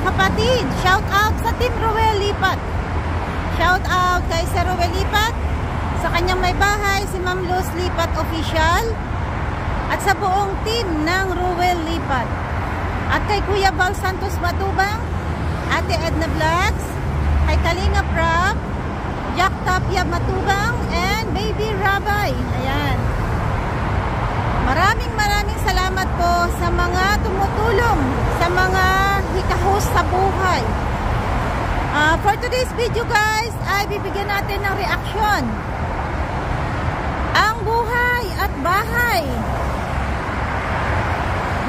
kapatid. Shout out sa Team Ruel Lipat. Shout out kay Sir Ruel Lipat, sa kanyang may bahay, si Ma'am Luz Lipat Official, at sa buong team ng Ruel Lipat. At kay Kuya Bal Santos Matubang, Ate Edna Vlogs, kay Kalinga Prab, Jack Tapia Matubang, and Baby Rabay. Ayan. Maraming salamat po sa mga tumutulong, sa mga hika-host sa buhay. For today's video guys, ay bibigyan natin ng reaction ang buhay at bahay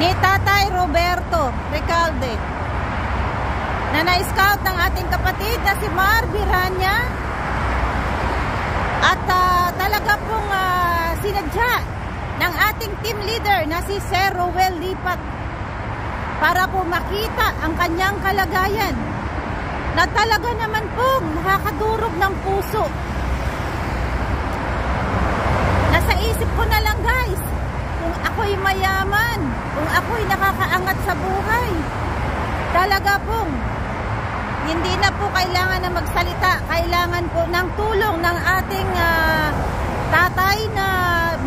ni Tatay Roberto Recalde, na na-scout ng ating kapatid na si Mar Biranya, at talaga pong sinadya ng ating team leader na si Sir Ruel Lipat para po makita ang kanyang kalagayan, na talaga naman pong nakakadurog ng puso. Nasa isip ko na lang guys, kung ako'y mayaman, kung ako'y nakakaangat sa buhay, talaga pong hindi na po kailangan na magsalita, kailangan po ng tulong ng ating tatay na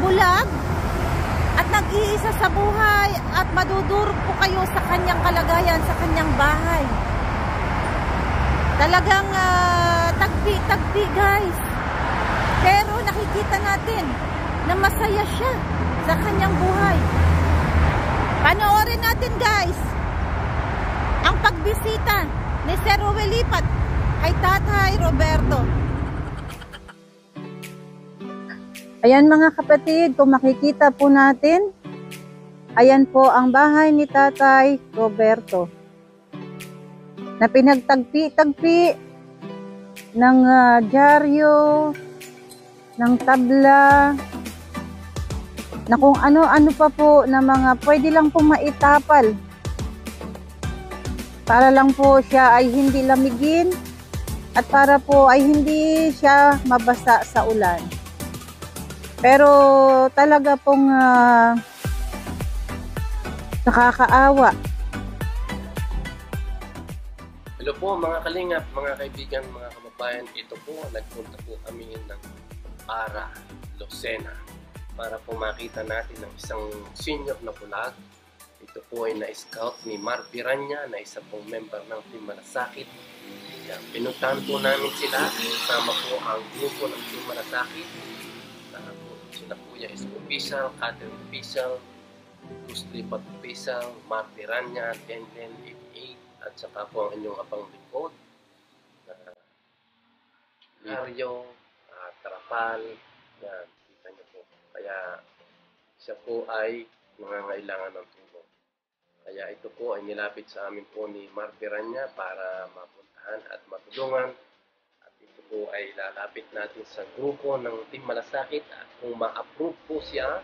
bulag at nag-iisa sa buhay, at madudurog po kayo sa kanyang kalagayan, sa kanyang bahay. Talagang tagpi guys, pero nakikita natin na masaya siya sa kanyang buhay. Panoorin natin guys ang pagbisita ni Sir Ruel Lipat kay Tatay Roberto. Ayan mga kapatid, kung makikita po natin, ayan po ang bahay ni Tatay Roberto, na pinagtagpi-tagpi ng dyaryo, ng tabla, na kung ano-ano pa po na mga pwede lang po maitapal para lang po siya ay hindi lamigin, at para po ay hindi siya mabasa sa ulan. Pero talaga pong nakakaawa. Hello po mga kalingap, mga kaibigan, mga kababayan. Ito po, nagpunta po kami ng Para, Lucena, para po makita natin ang isang senior na bulag. Ito po ay na-scout ni Mar Biranya, na isa pong member ng Team Malasakit. Pinuntahan po namin sila, kasama po ang grupo ng Team Malasakit. Sila po yung official, Catherine official, Luz Lipat official, Mar Biranya, 10-10-88, at saka po ang inyong abang likod, Mario, Trapal, yan, kita niyo po. Kaya siya po ay nangangailangan ng tulong. Kaya ito po ay nilapit sa amin po ni Mar Biranya para mapuntahan at matulungan. At ito po ay lalapit natin sa grupo ng Team Malasakit, at kung ma-approve po siya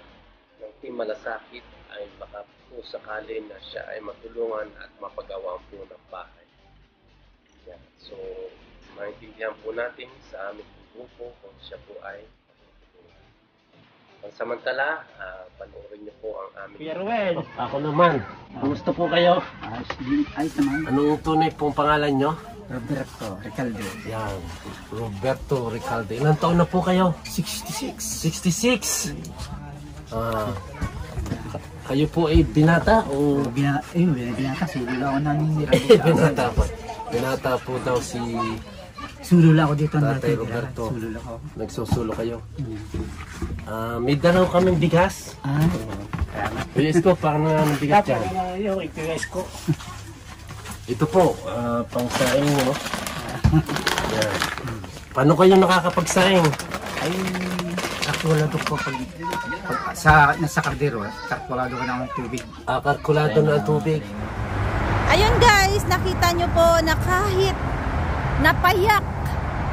ng Team Malasakit, ay baka po sakali na siya ay matulungan at mapagawa po ng bahay. Yan. So, maintindihan po natin sa aming grupo kung siya po ay matulungan. Pansamantala, panoorin niyo po ang aming... Kuya Ruel, ako naman. Gusto po kayo? Ay naman. Anong tunay pong pangalan nyo? Roberto Recalde. Yan, Roberto Recalde. Ilang taon na po kayo? 66. 66. Kayo po ay binata o... Binata. Sulo ako namin binata po. Binata po daw si... Sulo lang ako dito. Tatay Roberto. Sulo lang ako. Nagsusulo kayo. May dalaw kaming bigas. Bigas ko, parang ng bigas dyan. Ito po, pang-saing mo. Yan. Paano kayo nakakapag-saing? Ay, kalkulado ko pag nasa kardero, kalkulado ko ng tubig. Kalkulado na ang tubig. Ayun guys, nakita nyo po na kahit napayak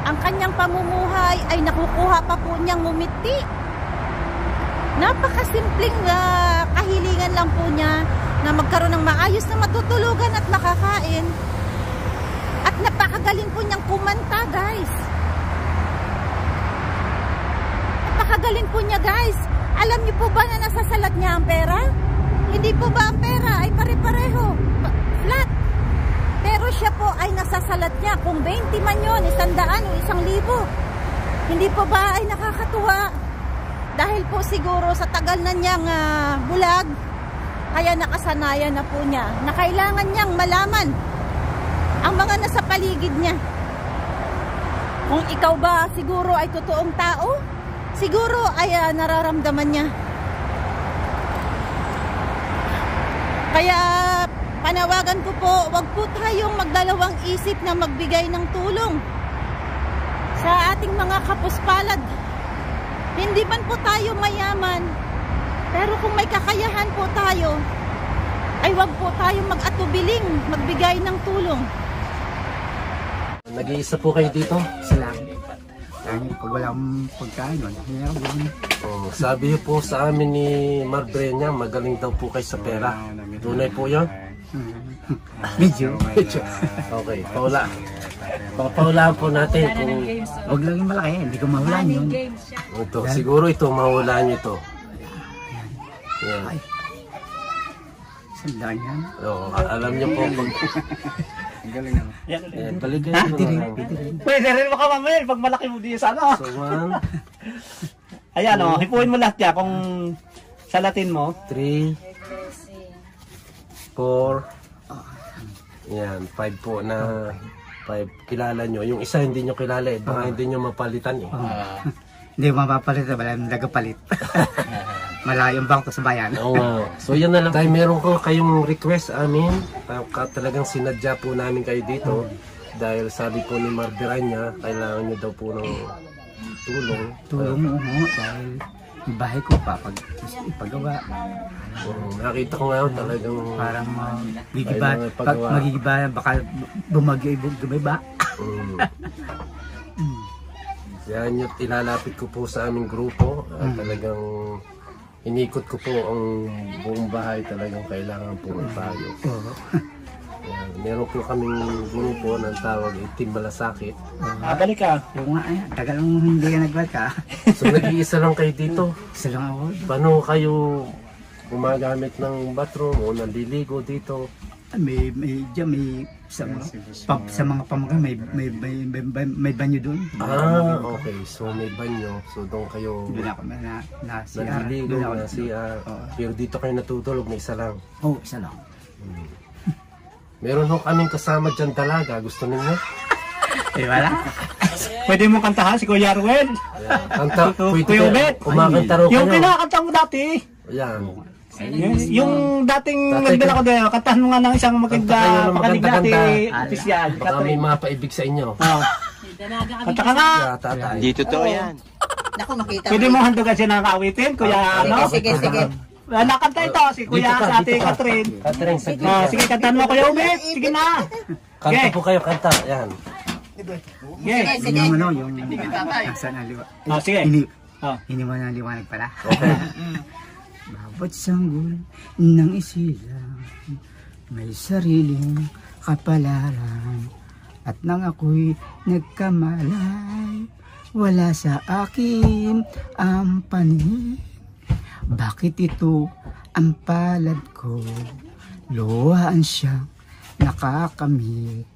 ang kanyang pamumuhay, ay nakukuha pa po niyang ngumiti. Napakasimpleng kahilingan lang po niya na magkaroon ng maayos na matutulugan at makakain. At napakagaling po niyang kumanta guys. Napakagaling po niya guys. Alam niyo po ba na nasasalat niya ang pera? Hindi po ba ang pera ay pare-pareho? Flat. Pero siya po ay nasasalat niya. Kung 20 man yun, 100 o 1,000. Hindi po ba ay nakakatuwa? Dahil po siguro sa tagal na niyang bulag, kaya nakasanayan na po niya na kailangan niyang malaman ang mga nasa paligid niya. Kung ikaw ba siguro ay totoong tao, siguro ay nararamdaman niya. Kaya panawagan ko po, wag po tayong magdalawang isip na magbigay ng tulong sa ating mga kapuspalad. Hindi man po tayo mayaman, pero kung may kakayahan po tayo, ay wag po tayong mag-atubiling magbigay ng tulong. Nag-iisa po kayo dito? Salamat. Dahil pag walang pagkain, meron din. Oh, sabi niyo po sa amin ni Mar Brenya, magaling daw po kayo sa pera. Tunay po yun? Medyo. Okay, paulaan po natin kung Huwag lang yung malaki, hindi ko mahulaan yun. ito. Siguro ito, mahulaan niyo ito. Yan. Ay. Sandaan yan. Oo, alam niyo po. Yan, paligay Ha? mo Tiring. lang. Pwede rin mo ka mamaya pag malaki mo di sana. So, 1, Ayan o, hipuin mo lahat yan kung salatin mo. 3, 4, yan, 5 po na 5 kilala nyo. Yung isa hindi nyo kilala eh, baka hindi nyo mapalitan eh. Hindi mapapalit na, walang nagapalit. Malayong bangko sa bayan. Oo nga. So yan na lang. Tayo meron ko kayong request amin. Talagang sinadya po namin kayo dito. Dahil sabi po ni Mardiranya, kailangan nyo daw po ng tulong. Tulong mo, dahil yung bahay ko pa, ipagawa. Nakita ko ngayon talagang Parang magigiba, kailangan ipagawa. magigiba, baka bumagyo, gumiba. Yan yung ilalapit ko po sa aming grupo. Talagang inikot ko po ang buong bahay, talagang kailangan po ng payo. Yan. Meron po kaming grupo ng tawag Itim Malasakit. Balik ka. Oo nga, tagal lang hindi ka nagbaka. So nag-iisa lang kayo dito. Isa lang ako. Paano kayo gumagamit ng bathroom o naliligo dito? May sa mga pamagal, may banyo doon. Ah, okay. So may banyo. So doon kayo Doon ako na siya. naliligo, na CR. Pero dito kayo natutulog na isa lang. Oo, isa lang. Meron ho kaming kasama dyan dalaga. Gusto ninyo? Eh, wala. Pwede mo kantahan si Kuya Arwel. Ayan. Kanta, pwede Kuya kayo. Ubet. Kumakanta rin Yung kayo. kinakanta mo dati. Ayan. Yung dating Tatay nagdala ko. ko din. Kantahan mo nga ng isang maganda. Kanta kayo ng Pakalig maganda-ganda. natin. Opisyal. Baka may mapaibig sa inyo. Kanta ka nga. Yeah, tatay. Hindi totoo yan. Naku, makita Pwede mo handugan siya ng kaawitin. Kuya ano. Sige. Nakanta ito si Kuya Dito ka, sa ate dito ka. Catherine. Catherine, saglit Oh, ka. sige, kantahan mo Kuya Ubet. Sige na. Kanta Okay. po kayo, kanta. Ayan. Sige. Yung ano, yung nasa naliwa. Oh, sige. Hindi mo na liwanag pala. Okay. Bawat sanggol ng isilang may sariling kapalaran. At nang ako'y nagkamalay, wala sa akin ang paningin. Bakit ito ang palad ko? Luhaan siyang nakakamit.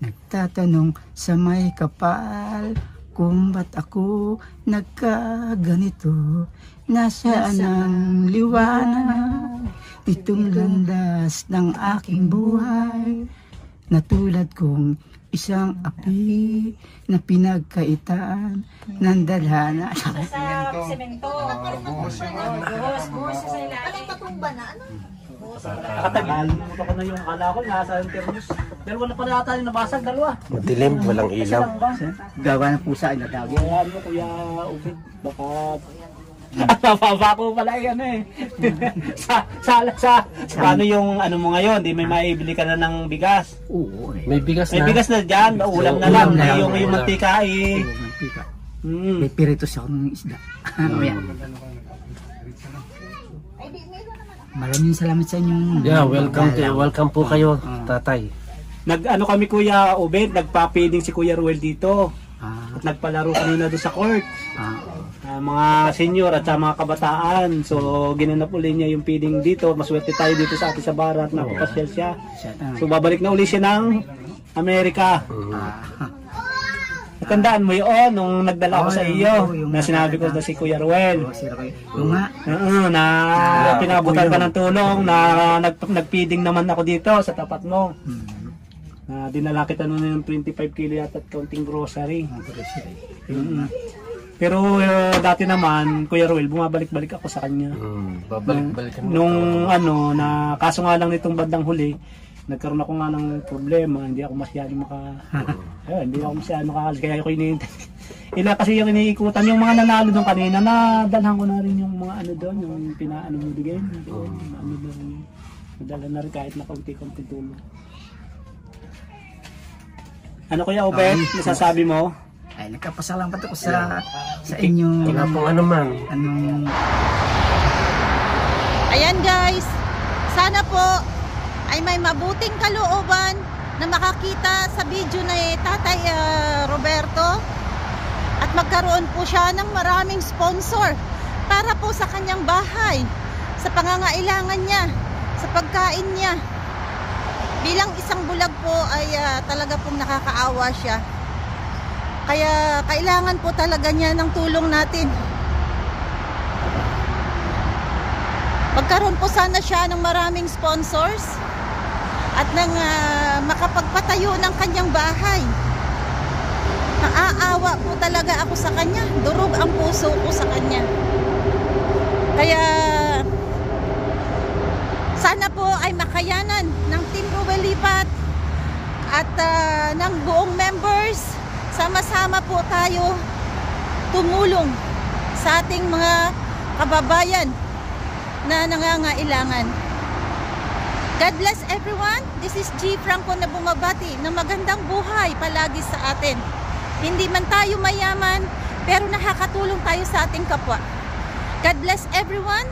Nagtatanong sa may kapal kung ba't ako nagkaganito. Nasaan ang liwanag itong landas ng aking buhay, na tulad kong isang api na pinagkaitan ng dalhana. Nakatagal mo na yung akala ko nasa interviews. Pero wala pa nata yung nabasag dalawa. Madilim, walang ilaw. Gawa ng pusa ay natawag. Ayan mo Kuya Ubed. Baka napapa ko pala yan eh. sa paano yung ano mo ngayon? Di may maibili ka na ng bigas. Oo, May bigas May na. bigas na dyan. Ulam na Ulam lang. na lang. Yung mantika eh. mantika. Mm. May pirito siya ng isda. Mamaya. Maraming salamat sa inyong... Yeah, welcome po kayo, tatay. Nag-ano kami Kuya Ubed, nagpa-feeding si Kuya Ruel dito. Ah, At nagpalaro kanina doon sa court. Mga senior at sa mga kabataan. So ginanap uli niya yung feeding dito. Maswerte tayo dito sa atin sa barat. Napapasyal siya. So babalik na uli siya ng Amerika. Natandaan mo yun nung nagdala ako sa iyo yung na sinabi ko na si Kuya Ruel. Yung nga. Na pinabutan ka ng tulong na nagpiding naman ako dito sa tapat mo. Na dinala kita noon ng 25 kilo yata at counting grocery. Pero dati naman, Kuya Ruel, bumabalik-balik ako sa kanya. Babalik-balik Nung na kaso nga lang nitong bandang huli, nagkaroon ako nga ng problema, hindi ako masyadong hindi ako masyadong makakalis, kaya ako iniintay. Kasi yung iniikutan, yung mga nanalo doon kanina, nadalhan ko na rin yung mga ano doon, yung pinaano mo bigay. Nadala na rin kahit na konti-konti tulong. Ano Kuya Obet, nasasabi mo? Ay, nagkapasalamat ako sa inyo. Wala pong ano man. Ayan guys, sana po ay may mabuting kalooban na makakita sa video na Tatay Roberto at magkaroon po siya ng maraming sponsor para po sa kanyang bahay, sa pangangailangan niya, sa pagkain niya. Bilang isang bulag po ay talaga pong nakakaawa siya. Kaya kailangan po talaga niya ng tulong natin. Magkaroon po sana siya ng maraming sponsors at nang makapagpatayo ng kanyang bahay. Naaawa po talaga ako sa kanya. Durog ang puso ko sa kanya. Kaya sana po ay makayanan ng Team Ruel Lipat at ng buong members. Sama-sama po tayo tumulong sa ating mga kababayan na nangangailangan. God bless everyone. This is G. Franco na bumabati na magandang buhay palagi sa atin. Hindi man tayo mayaman, pero nakakatulong tayo sa ating kapwa. God bless everyone.